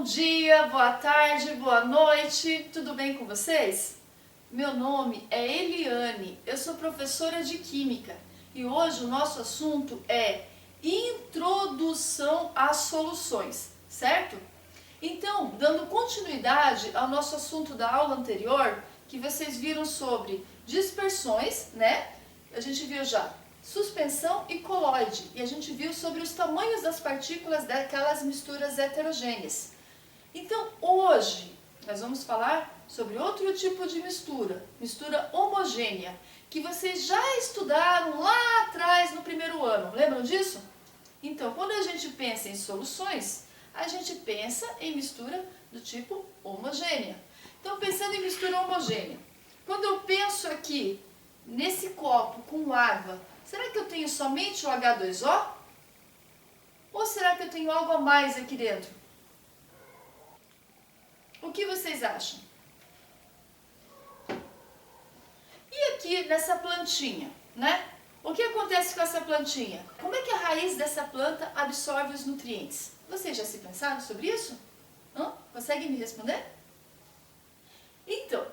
Bom dia, boa tarde, boa noite, tudo bem com vocês? Meu nome é Eliane, eu sou professora de Química e hoje o nosso assunto é Introdução às Soluções, certo? Então, dando continuidade ao nosso assunto da aula anterior, que vocês viram sobre dispersões, né? A gente viu já suspensão e coloide, e a gente viu sobre os tamanhos das partículas daquelas misturas heterogêneas. Então, hoje, nós vamos falar sobre outro tipo de mistura, mistura homogênea, que vocês já estudaram lá atrás no primeiro ano, lembram disso? Então, quando a gente pensa em soluções, a gente pensa em mistura do tipo homogênea. Então, pensando em mistura homogênea, quando eu penso aqui nesse copo com água, será que eu tenho somente o H2O? Ou será que eu tenho algo a mais aqui dentro? O que vocês acham? E aqui nessa plantinha, né? O que acontece com essa plantinha? Como é que a raiz dessa planta absorve os nutrientes? Vocês já se pensaram sobre isso? Não? Conseguem me responder? Então,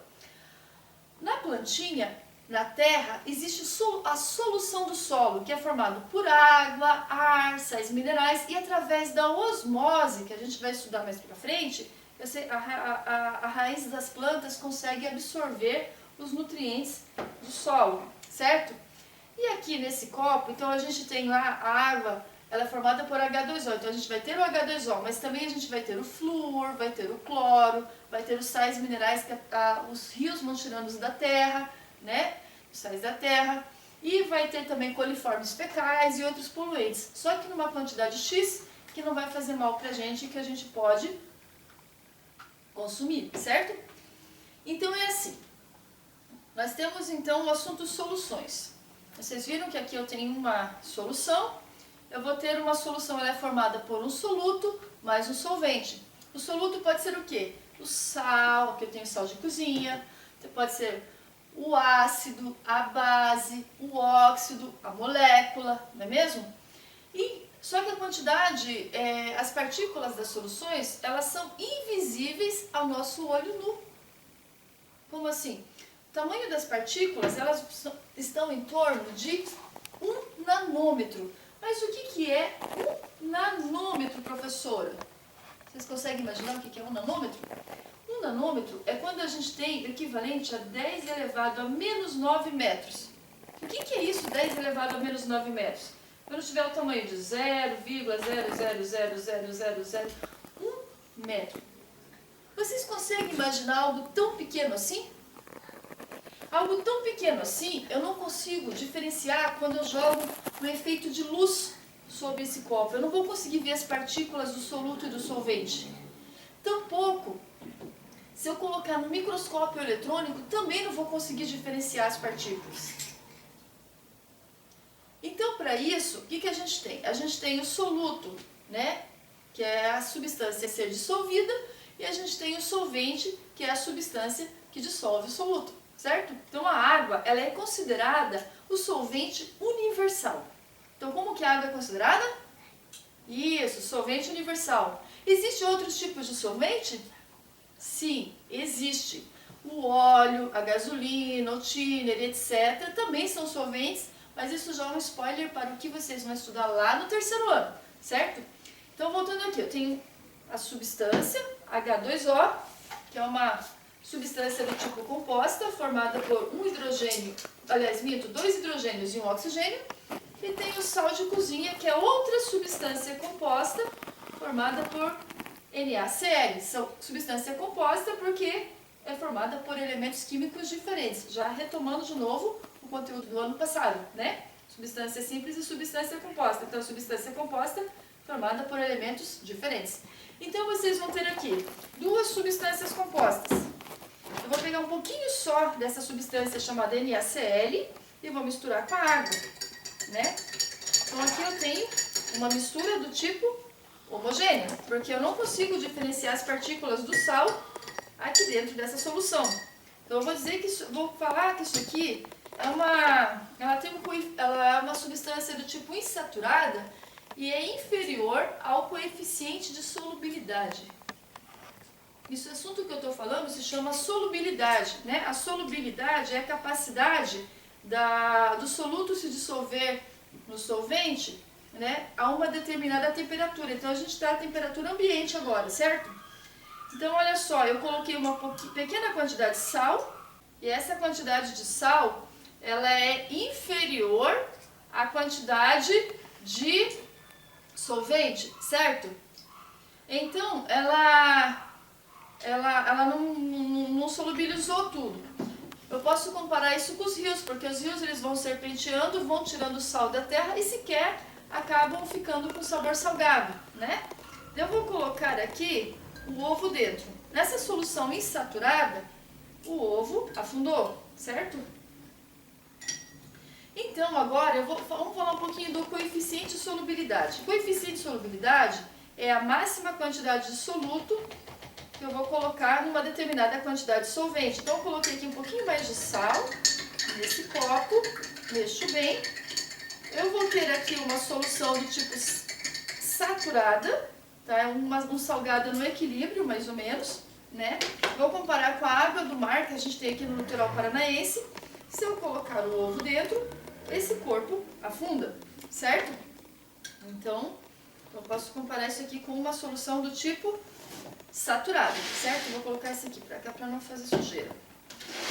na plantinha, na terra, existe a solução do solo, que é formado por água, ar, sais minerais, e através da osmose, que a gente vai estudar mais pra frente, a raiz das plantas consegue absorver os nutrientes do solo, certo? E aqui nesse copo, então a gente tem lá a água, ela é formada por H2O, então a gente vai ter o H2O, mas também a gente vai ter o flúor, vai ter o cloro, vai ter os sais minerais que os rios vão tirando da terra, né? Os sais da terra, e vai ter também coliformes fecais e outros poluentes, só que numa quantidade X que não vai fazer mal pra gente e que a gente pode consumir, certo? Então é assim, nós temos então o assunto soluções. Vocês viram que aqui eu tenho uma solução, eu vou ter uma solução, ela é formada por um soluto mais um solvente. O soluto pode ser o quê? O sal, aqui eu tenho sal de cozinha, pode ser o ácido, a base, o óxido, a molécula, não é mesmo? Só que a quantidade, as partículas das soluções, elas são invisíveis ao nosso olho nu. Como assim? O tamanho das partículas, elas estão em torno de 1 nanômetro. Mas o que é 1 nanômetro, professora? Vocês conseguem imaginar o que é 1 nanômetro? 1 nanômetro é quando a gente tem o equivalente a 10 elevado a menos 9 metros. O que é isso, 10 elevado a menos 9 metros? Quando tiver o tamanho de 0,0000001 metro. Vocês conseguem imaginar algo tão pequeno assim? Algo tão pequeno assim, eu não consigo diferenciar quando eu jogo um efeito de luz sobre esse copo. Eu não vou conseguir ver as partículas do soluto e do solvente. Tampouco, se eu colocar no microscópio eletrônico, também não vou conseguir diferenciar as partículas. Então, para isso, o que a gente tem? A gente tem o soluto, né? Que é a substância a ser dissolvida, e a gente tem o solvente, que é a substância que dissolve o soluto, certo? Então, a água, ela é considerada o solvente universal. Então, como que a água é considerada? Isso, solvente universal. Existem outros tipos de solvente? Sim, existe. O óleo, a gasolina, o thinner, etc. também são solventes, mas isso já é um spoiler para o que vocês vão estudar lá no terceiro ano, certo? Então, voltando aqui, eu tenho a substância H2O, que é uma substância do tipo composta, formada por um hidrogênio, aliás, dois hidrogênios e um oxigênio, e tem o sal de cozinha, que é outra substância composta, formada por NaCl. São substância composta porque é formada por elementos químicos diferentes. Já retomando de novo o conteúdo do ano passado, né? Substância simples e substância composta. Então, substância composta formada por elementos diferentes. Então, vocês vão ter aqui duas substâncias compostas. Eu vou pegar um pouquinho só dessa substância chamada NaCl e vou misturar com a água, né? Então, aqui eu tenho uma mistura do tipo homogênea, porque eu não consigo diferenciar as partículas do sal aqui dentro dessa solução. Então, eu vou falar que isso aqui ela é uma substância do tipo insaturada e é inferior ao coeficiente de solubilidade. Esse assunto que eu estou falando se chama solubilidade, né? A solubilidade é a capacidade do soluto se dissolver no solvente, né, a uma determinada temperatura. Então a gente está a temperatura ambiente agora, certo? Então olha só, eu coloquei uma pequena quantidade de sal, e essa quantidade de sal, ela é inferior à quantidade de solvente, certo? Então ela não solubilizou tudo. Eu posso comparar isso com os rios, porque os rios eles vão serpenteando, vão tirando o sal da terra e sequer acabam ficando com sabor salgado, né? Eu vou colocar aqui o ovo dentro. Nessa solução insaturada, o ovo afundou, certo? Então agora vamos falar um pouquinho do coeficiente de solubilidade. O coeficiente de solubilidade é a máxima quantidade de soluto que eu vou colocar numa determinada quantidade de solvente. Então eu coloquei aqui um pouquinho mais de sal nesse copo, mexo bem. Eu vou ter aqui uma solução do tipo saturada, tá? Um salgado no equilíbrio, mais ou menos, né? Vou comparar com a água do mar que a gente tem aqui no litoral paranaense. Se eu colocar o ovo dentro, esse corpo afunda, certo? Então, eu posso comparar isso aqui com uma solução do tipo saturado, certo? Vou colocar esse aqui pra cá para não fazer sujeira.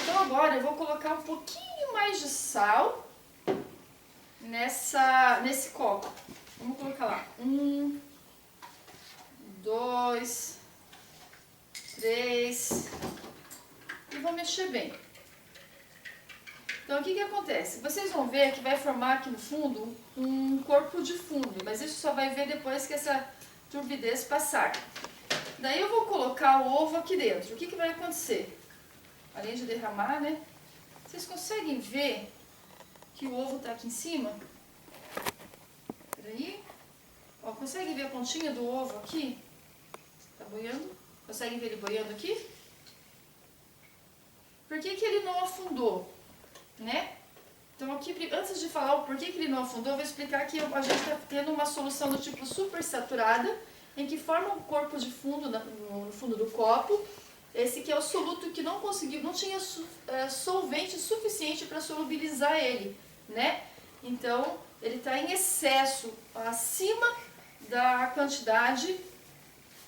Então agora eu vou colocar um pouquinho mais de sal nesse copo. Vamos colocar lá. 1, 2, 3 e vou mexer bem. Então o que acontece? Vocês vão ver que vai formar aqui no fundo um corpo de fundo, mas isso só vai ver depois que essa turbidez passar. Daí eu vou colocar o ovo aqui dentro. O que vai acontecer? Além de derramar, né? Vocês conseguem ver que o ovo está aqui em cima? Peraí. Ó, conseguem ver a pontinha do ovo aqui? Tá boiando? Conseguem ver ele boiando aqui? Por que ele não afundou? Né? Então aqui, antes de falar o porquê que ele não afundou, eu vou explicar que a gente está tendo uma solução do tipo super saturada, em que forma um corpo de fundo no fundo do copo. Esse que é o soluto que não tinha solvente suficiente para solubilizar ele, né? Então ele está em excesso, acima da quantidade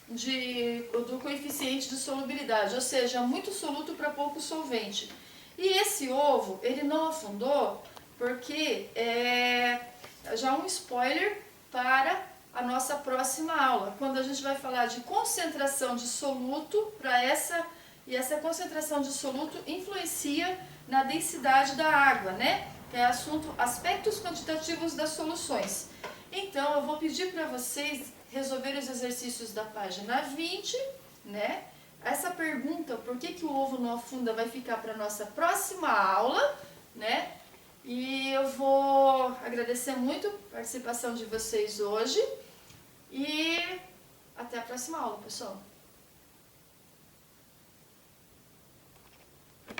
do coeficiente de solubilidade, ou seja, muito soluto para pouco solvente. E esse ovo, ele não afundou porque já um spoiler para a nossa próxima aula, quando a gente vai falar de concentração de soluto e essa concentração de soluto influencia na densidade da água, né? É assunto aspectos quantitativos das soluções. Então, eu vou pedir para vocês resolverem os exercícios da página 20, né? Essa pergunta, por que o ovo não afunda, vai ficar para a nossa próxima aula, né? E eu vou agradecer muito a participação de vocês hoje e até a próxima aula, pessoal.